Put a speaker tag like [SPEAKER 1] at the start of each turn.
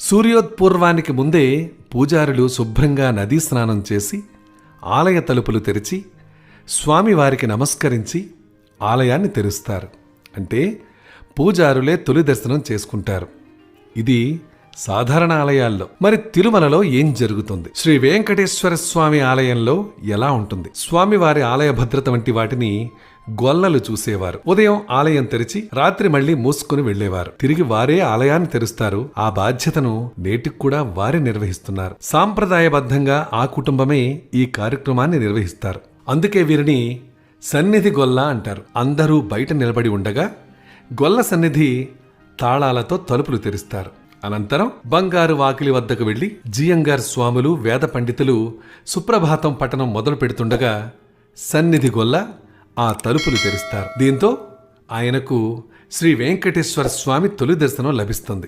[SPEAKER 1] సూర్యోత్పూర్వానికి ముందే పూజారులు శుభ్రంగా నదీ స్నానం చేసి ఆలయ తలుపులు తెరిచి స్వామివారికి నమస్కరించి ఆలయాన్ని తెరుస్తారు. అంటే పూజారులే తొలి దర్శనం చేసుకుంటారు. ఇది సాధారణ ఆలయాల్లో. మరి తిరుమలలో ఏం జరుగుతుంది? శ్రీ వెంకటేశ్వర స్వామి ఆలయంలో ఎలా ఉంటుంది? స్వామివారి ఆలయ భద్రత వంటి వాటిని గొల్లలు చూసేవారు. ఉదయం ఆలయం తెరిచి రాత్రి మళ్లీ మూసుకుని వెళ్లేవారు. తిరిగి వారే ఆలయాన్ని తెరుస్తారు. ఆ బాధ్యతను నేటికి కూడా వారే నిర్వహిస్తున్నారు. సాంప్రదాయబద్ధంగా ఆ కుటుంబమే ఈ కార్యక్రమాన్ని నిర్వహిస్తారు. అందుకే వీరిని సన్నిధి గొల్ల అంటారు. అందరూ బయట నిలబడి ఉండగా గొల్ల సన్నిధి తాళాలతో తలుపులు తెరుస్తారు. అనంతరం బంగారు వాకిలి వద్దకు వెళ్లి జియంగార్ స్వాములు వేద పండితులు సుప్రభాతం పఠనం మొదలు పెడుతుండగా సన్నిధి గొల్ల ఆ తలుపులు తెరుస్తారు. దీంతో ఆయనకు శ్రీ వెంకటేశ్వర స్వామి తొలి దర్శనం లభిస్తుంది.